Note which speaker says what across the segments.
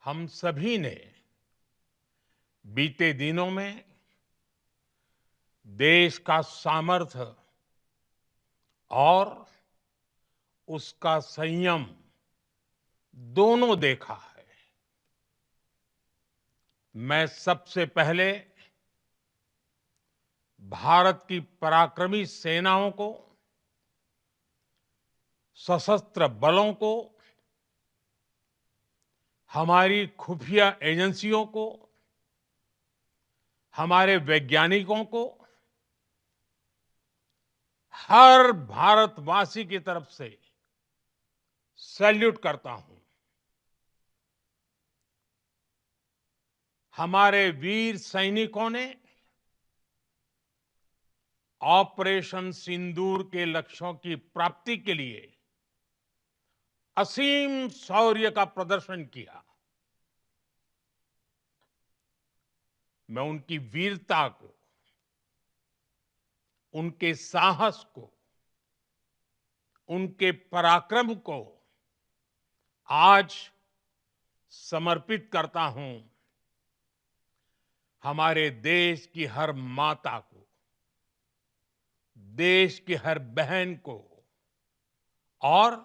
Speaker 1: हम सभी ने बीते दिनों में देश का सामर्थ्य और उसका संयम दोनों देखा है। मैं सबसे पहले भारत की पराक्रमी सेनाओं को, सशस्त्र बलों को, हमारी खुफिया एजेंसियों को, हमारे वैज्ञानिकों को, हर भारतवासी की तरफ से सैल्यूट करता हूं। हमारे वीर सैनिकों ने ऑपरेशन सिंदूर के लक्ष्यों की प्राप्ति के लिए असीम शौर्य का प्रदर्शन किया। मैं उनकी वीरता को, उनके साहस को, उनके पराक्रम को आज समर्पित करता हूं हमारे देश की हर माता को, देश की हर बहन को और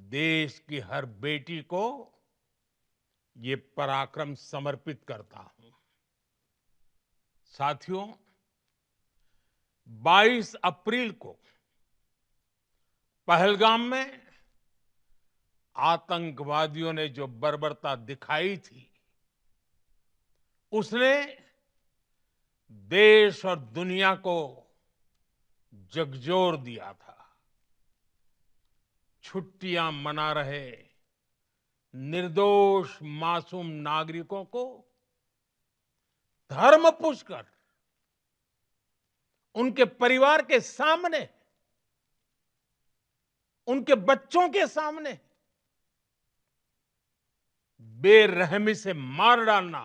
Speaker 1: देश की हर बेटी को ये पराक्रम समर्पित करता हूं। साथियों, 22 अप्रैल को पहलगाम में आतंकवादियों ने जो बर्बरता दिखाई थी, उसने देश और दुनिया को झकझोर दिया था। छुट्टियां मना रहे निर्दोष मासूम नागरिकों को धर्म पूछकर उनके परिवार के सामने, उनके बच्चों के सामने बेरहमी से मार डालना,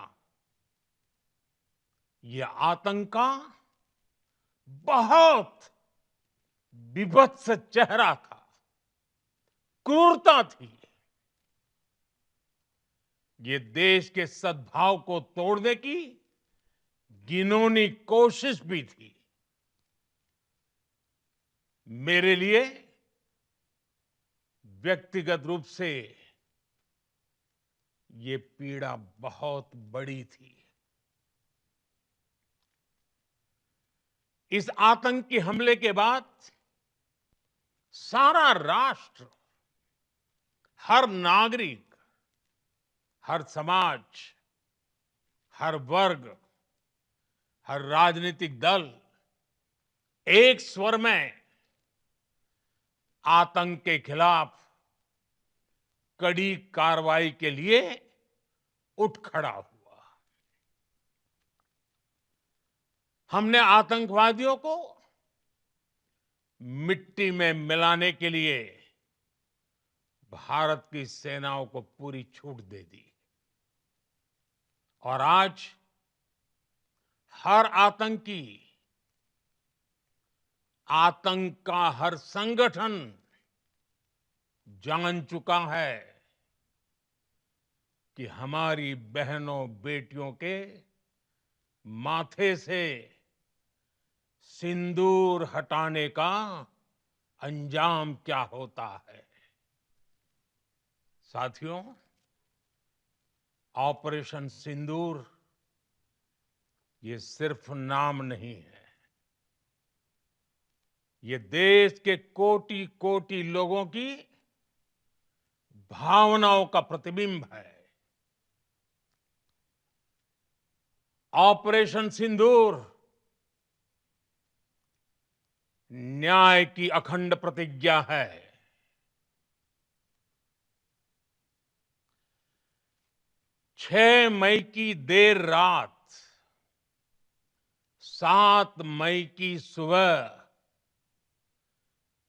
Speaker 1: यह आतंक का बहुत विभत्स चेहरा था, क्रूरता थी। ये देश के सद्भाव को तोड़ने की घिनौनी कोशिश भी थी। मेरे लिए व्यक्तिगत रूप से ये पीड़ा बहुत बड़ी थी। इस आतंकी हमले के बाद सारा राष्ट्र, हर नागरिक, हर समाज, हर वर्ग, हर राजनीतिक दल एक स्वर में आतंक के खिलाफ कड़ी कार्रवाई के लिए उठ खड़ा हुआ। हमने आतंकवादियों को मिट्टी में मिलाने के लिए भारत की सेनाओं को पूरी छूट दे दी और आज हर आतंकी, आतंक का हर संगठन जान चुका है कि हमारी बहनों बेटियों के माथे से सिंदूर हटाने का अंजाम क्या होता है। साथियों, ऑपरेशन सिंदूर ये सिर्फ नाम नहीं है, ये देश के कोटि कोटि लोगों की भावनाओं का प्रतिबिंब है। ऑपरेशन सिंदूर न्याय की अखंड प्रतिज्ञा है। 6 मई की देर रात, 7 मई की सुबह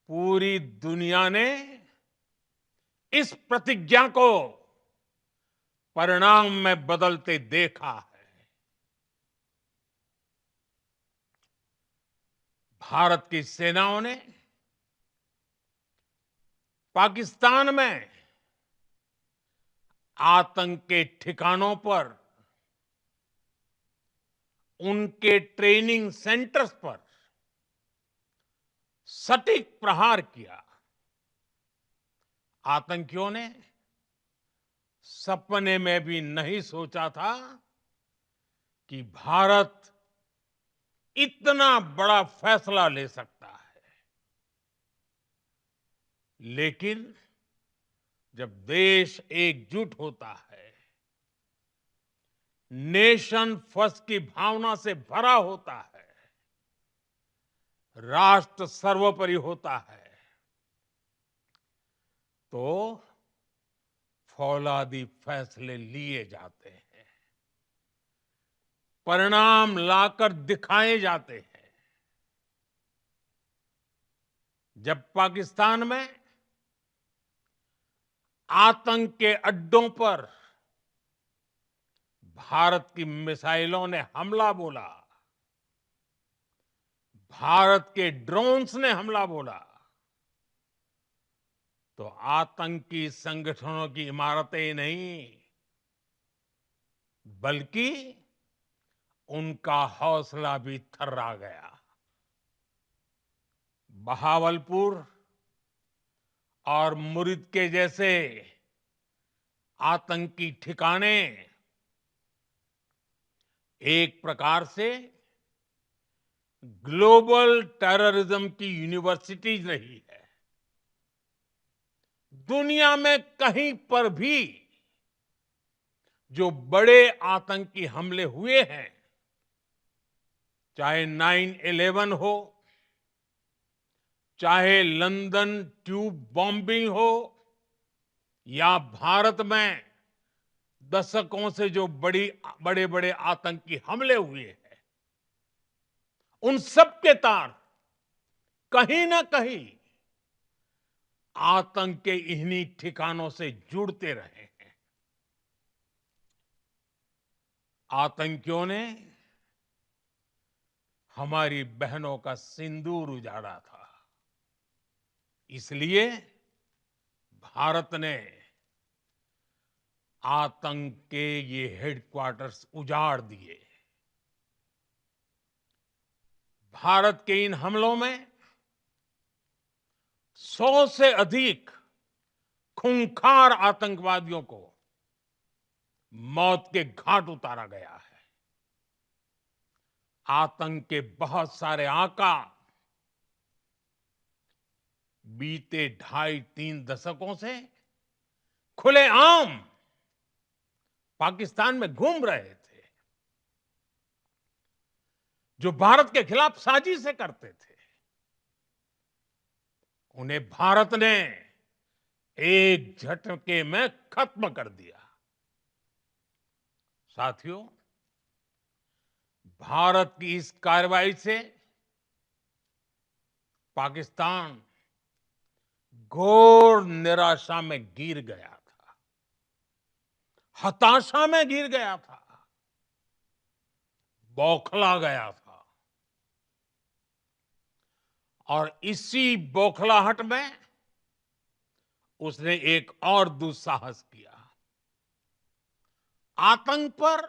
Speaker 1: पूरी दुनिया ने इस प्रतिज्ञा को परिणाम में बदलते देखा है। भारत की सेनाओं ने पाकिस्तान में आतंक के ठिकानों पर, उनके ट्रेनिंग सेंटर्स पर सटीक प्रहार किया। आतंकियों ने सपने में भी नहीं सोचा था कि भारत इतना बड़ा फैसला ले सकता है। लेकिन जब देश एकजुट होता है, नेशन फर्स्ट की भावना से भरा होता है, राष्ट्र सर्वोपरि होता है, तो फौलादी फैसले लिए जाते हैं, परिणाम लाकर दिखाए जाते हैं। जब पाकिस्तान में आतंक के अड्डों पर भारत की मिसाइलों ने हमला बोला, भारत के ड्रोन्स ने हमला बोला, तो आतंकी संगठनों की इमारतें नहीं, बल्कि उनका हौसला भी थर्रा गया। बहावलपुर और मुरिद के जैसे आतंकी ठिकाने एक प्रकार से ग्लोबल टेररिज्म की यूनिवर्सिटीज रही है। दुनिया में कहीं पर भी जो बड़े आतंकी हमले हुए हैं, चाहे 9/11 हो, चाहे लंदन ट्यूब बॉम्बिंग हो, या भारत में दशकों से जो बड़े बड़े आतंकी हमले हुए हैं, उन सब के तार कहीं ना कहीं आतंक के इन्हीं ठिकानों से जुड़ते रहे हैं। आतंकियों ने हमारी बहनों का सिंदूर उजाड़ा था, इसलिए भारत ने आतंक के ये हेडक्वार्टर्स उजाड़ दिए। भारत के इन हमलों में 100 से अधिक खूंखार आतंकवादियों को मौत के घाट उतारा गया है। आतंक के बहुत सारे आका बीते 2.5-3 दशकों से खुलेआम पाकिस्तान में घूम रहे थे, जो भारत के खिलाफ साजिशें करते थे। उन्हें भारत ने एक झटके में खत्म कर दिया। साथियों, भारत की इस कार्रवाई से पाकिस्तान घोर निराशा में गिर गया था, हताशा में गिर गया था, बौखला गया था। और इसी बौखलाहट में उसने एक और दुस्साहस किया। आतंक पर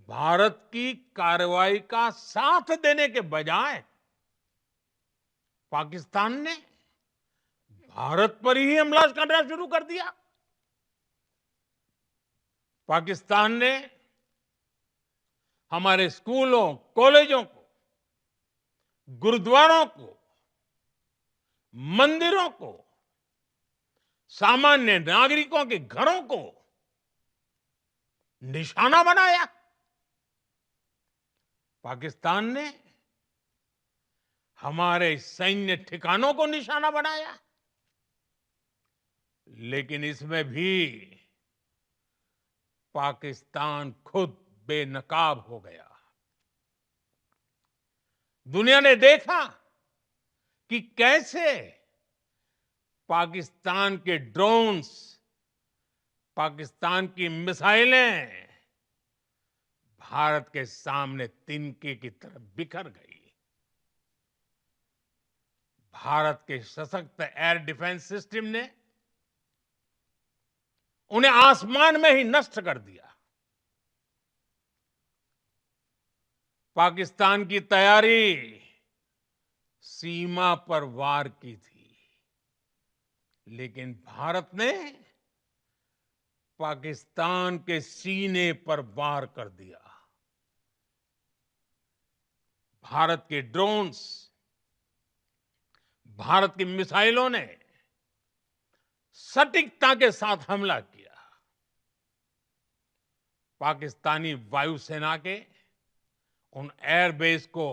Speaker 1: भारत की कार्रवाई का साथ देने के बजाय पाकिस्तान ने भारत पर ही हमला करना शुरू कर दिया। पाकिस्तान ने हमारे स्कूलों, कॉलेजों को, गुरुद्वारों को, मंदिरों को, सामान्य नागरिकों के घरों को निशाना बनाया। पाकिस्तान ने हमारे सैन्य ठिकानों को निशाना बनाया। लेकिन इसमें भी पाकिस्तान खुद बेनकाब हो गया। दुनिया ने देखा कि कैसे पाकिस्तान के ड्रोन्स, पाकिस्तान की मिसाइलें भारत के सामने तिनके की तरह बिखर गई। भारत के सशक्त एयर डिफेंस सिस्टम ने उन्हें आसमान में ही नष्ट कर दिया। पाकिस्तान की तैयारी सीमा पर वार की थी, लेकिन भारत ने पाकिस्तान के सीने पर वार कर दिया। भारत के ड्रोन्स, भारत की मिसाइलों ने सटीकता के साथ हमला किया। पाकिस्तानी वायुसेना के उन एयरबेस को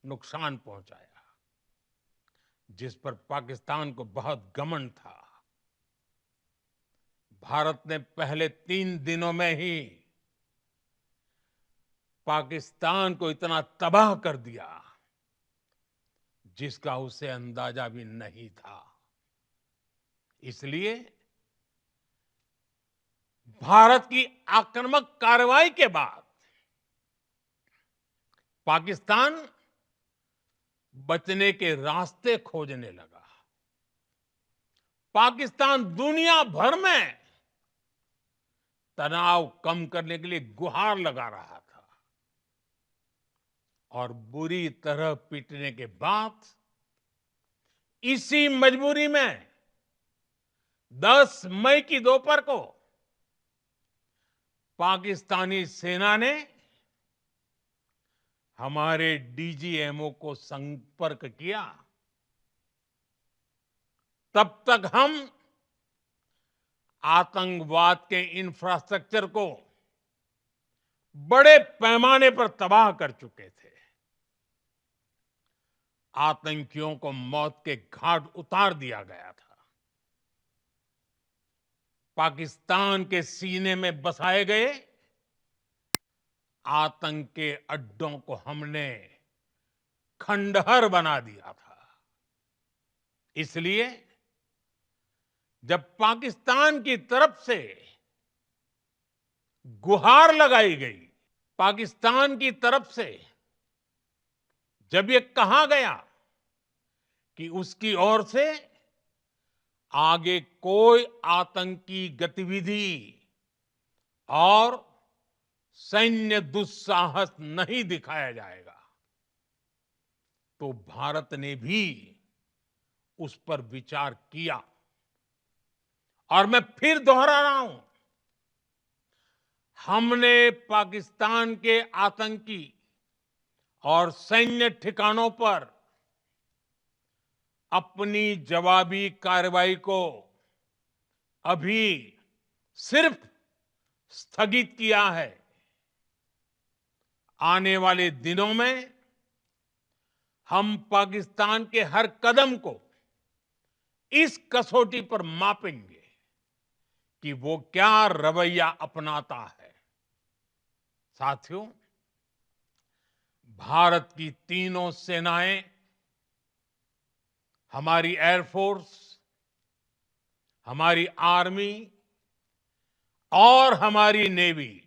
Speaker 1: नुकसान पहुंचाया, जिस पर पाकिस्तान को बहुत घमंड था। भारत ने पहले 3 दिनों में ही पाकिस्तान को इतना तबाह कर दिया, जिसका उसे अंदाजा भी नहीं था। इसलिए भारत की आक्रामक कार्रवाई के बाद पाकिस्तान बचने के रास्ते खोजने लगा। पाकिस्तान दुनिया भर में तनाव कम करने के लिए गुहार लगा रहा था, और बुरी तरह पीटने के बाद इसी मजबूरी में 10 मई की दोपहर को पाकिस्तानी सेना ने हमारे डीजीएमओ को संपर्क किया। तब तक हम आतंकवाद के इंफ्रास्ट्रक्चर को बड़े पैमाने पर तबाह कर चुके थे। आतंकियों को मौत के घाट उतार दिया गया था। पाकिस्तान के सीने में बसाए गए आतंक के अड्डों को हमने खंडहर बना दिया था। इसलिए जब पाकिस्तान की तरफ से गुहार लगाई गई, पाकिस्तान की तरफ से जब ये कहा गया कि उसकी ओर से आगे कोई आतंकी गतिविधि और सैन्य दुस्साहस नहीं दिखाया जाएगा, तो भारत ने भी उस पर विचार किया। और मैं फिर दोहरा रहा हूं, हमने पाकिस्तान के आतंकी और सैन्य ठिकानों पर अपनी जवाबी कार्रवाई को अभी सिर्फ स्थगित किया है। आने वाले दिनों में हम पाकिस्तान के हर कदम को इस कसौटी पर मापेंगे कि वो क्या रवैया अपनाता है। साथियों, भारत की तीनों सेनाएं, हमारी एयरफोर्स, हमारी आर्मी और हमारी नेवी,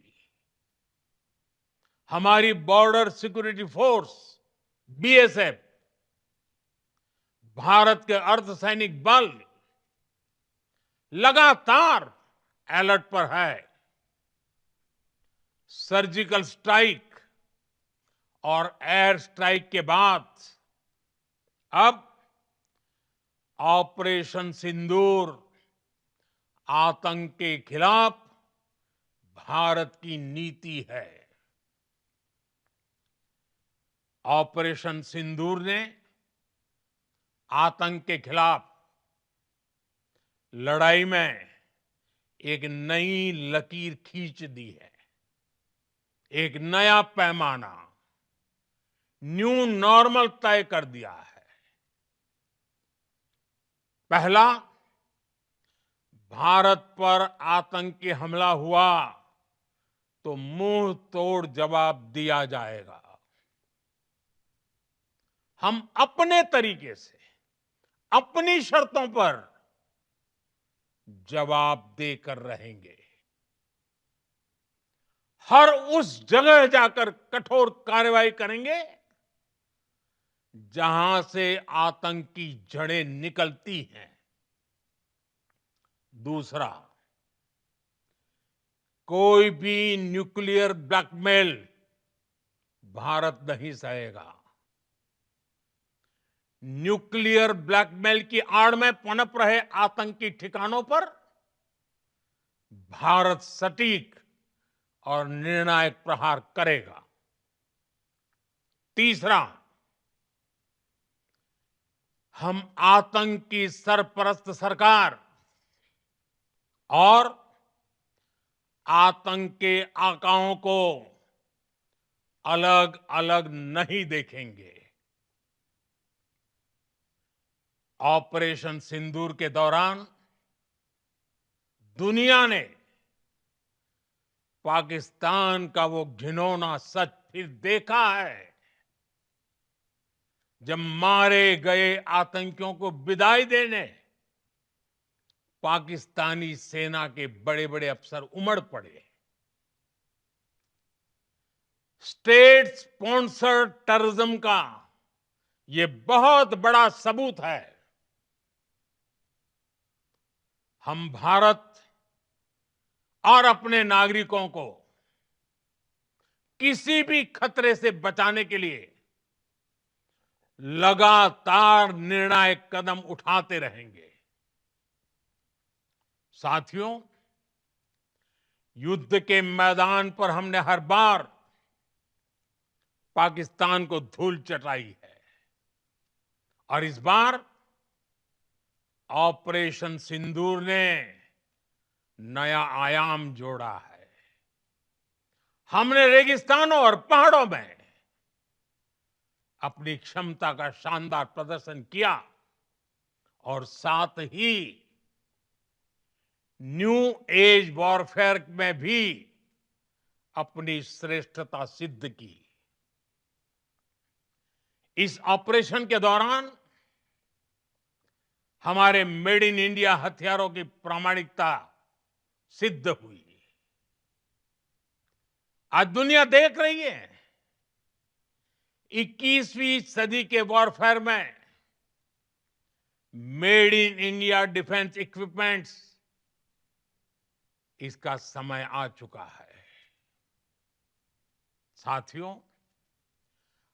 Speaker 1: हमारी border security force BSF, Bharat के अर्धसैनिक बल लगातार अलर्ट पर है। सर्जिकल स्ट्राइक और एयर स्ट्राइक के बाद अब ऑपरेशन सिंदूर आतंक के खिलाफ भारत की नीति है। ऑपरेशन सिंदूर ने आतंक के खिलाफ लड़ाई में एक नई लकीर खींच दी है, एक नया पैमाना, न्यू नॉर्मल तय कर दिया है। पहला, भारत पर आतंकी हमला हुआ तो मुंह तोड़ जवाब दिया जाएगा। हम अपने तरीके से, अपनी शर्तों पर जवाब देकर रहेंगे। हर उस जगह जाकर कठोर कार्रवाई करेंगे जहां से आतंक की जड़ें निकलती हैं। दूसरा, कोई भी न्यूक्लियर ब्लैकमेल भारत नहीं सहेगा। न्यूक्लियर ब्लैकमेल की आड़ में पनप रहे आतंकी ठिकानों पर भारत सटीक और निर्णायक प्रहार करेगा। तीसरा, हम आतंक की सरपरस्त सरकार और आतंक के आकाओं को अलग अलग नहीं देखेंगे। ऑपरेशन सिंदूर के दौरान दुनिया ने पाकिस्तान का वो घिनौना सच फिर देखा है, जब मारे गए आतंकियों को विदाई देने पाकिस्तानी सेना के बड़े बड़े अफसर उमड़ पड़े। स्टेट स्पॉन्सर्ड टेररिज्म का ये बहुत बड़ा सबूत है। हम भारत और अपने नागरिकों को किसी भी खतरे से बचाने के लिए लगातार निर्णायक कदम उठाते रहेंगे। साथियों, युद्ध के मैदान पर हमने हर बार पाकिस्तान को धूल चटाई है और इस बार ऑपरेशन सिंदूर ने नया आयाम जोड़ा है। हमने रेगिस्तानों और पहाड़ों में अपनी क्षमता का शानदार प्रदर्शन किया और साथ ही न्यू एज वॉरफेयर में भी अपनी श्रेष्ठता सिद्ध की। इस ऑपरेशन के दौरान हमारे मेड इन इंडिया हथियारों की प्रामाणिकता सिद्ध हुई। आज दुनिया देख रही है 21वीं सदी के वॉरफेयर में made in India defence equipments, इसका समय आ चुका है। साथियों,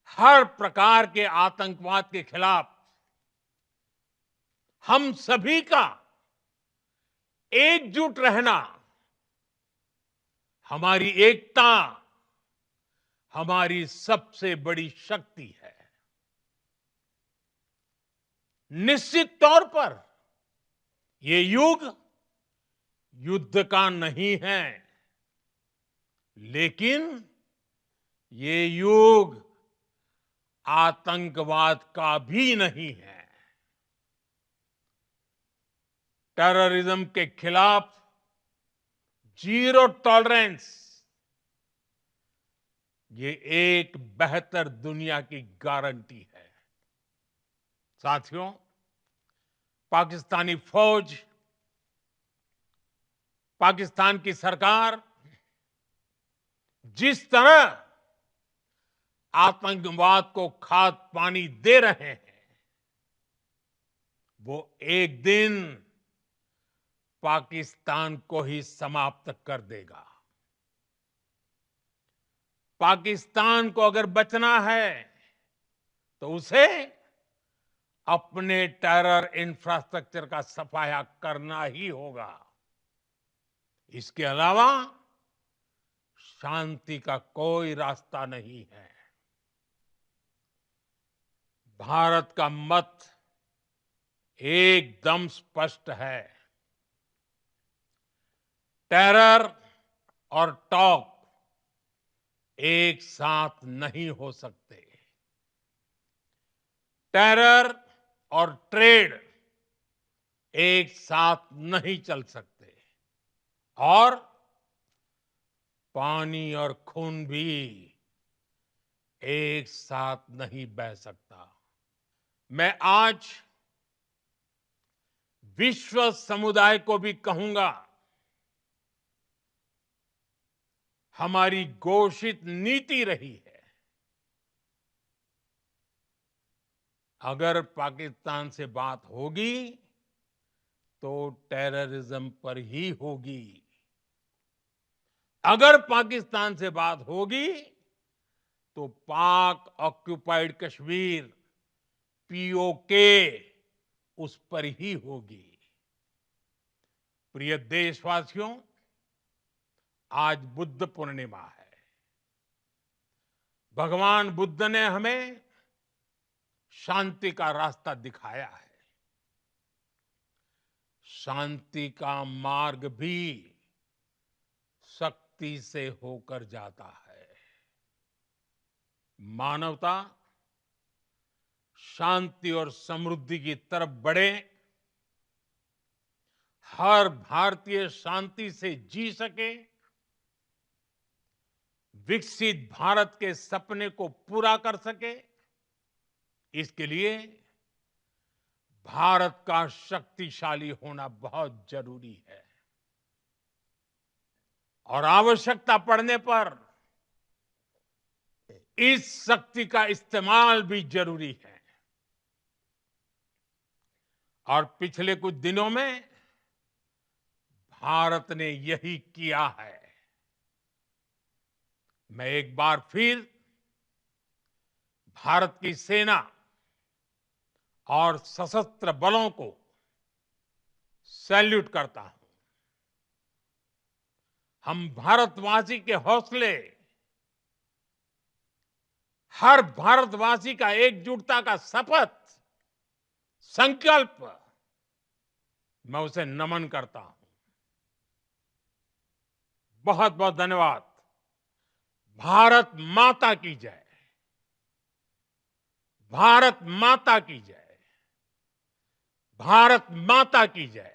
Speaker 1: हर प्रकार के आतंकवाद के खिलाफ हम सभी का एकजुट रहना हमारी एकता, हमारी सबसे बड़ी शक्ति है। निश्चित तौर पर ये युग युद्ध का नहीं है, लेकिन ये युग आतंकवाद का भी नहीं है। टेररिज्म के खिलाफ जीरो टॉलरेंस, ये एक बेहतर दुनिया की गारंटी है। साथियों, पाकिस्तानी फौज, पाकिस्तान की सरकार जिस तरह आतंकवाद को खाद पानी दे रहे हैं, वो एक दिन पाकिस्तान को ही समाप्त कर देगा। पाकिस्तान को अगर बचना है तो उसे अपने टेरर इंफ्रास्ट्रक्चर का सफाया करना ही होगा। इसके अलावा शांति का कोई रास्ता नहीं है। भारत का मत एकदम स्पष्ट है। टेरर और टॉक एक साथ नहीं हो सकते। टेरर और ट्रेड एक साथ नहीं चल सकते और पानी और खून भी एक साथ नहीं बह सकता। मैं आज विश्व समुदाय को भी कहूंगा, हमारी घोषित नीति रही है, अगर पाकिस्तान से बात होगी तो टेररिज्म पर ही होगी। अगर पाकिस्तान से बात होगी तो पाक ऑक्युपाइड कश्मीर पीओके उस पर ही होगी। प्रिय देशवासियों, आज बुद्ध पूर्णिमा है। भगवान बुद्ध ने हमें शांति का रास्ता दिखाया है। शांति का मार्ग भी शक्ति से होकर जाता है। मानवता शांति और समृद्धि की तरफ बढ़े, हर भारतीय शांति से जी सके, विकसित भारत के सपने को पूरा कर सके, इसके लिए भारत का शक्तिशाली होना बहुत जरूरी है। और आवश्यकता पड़ने पर इस शक्ति का इस्तेमाल भी जरूरी है। और पिछले कुछ दिनों में भारत ने यही किया है। मैं एक बार फिर भारत की सेना और सशस्त्र बलों को सैल्यूट करता हूं। हम भारतवासी के हौसले, हर भारतवासी का एकजुटता का शपथ, संकल्प, मैं उसे नमन करता हूं। बहुत बहुत धन्यवाद। भारत माता की जय। भारत माता की जय। भारत माता की जय।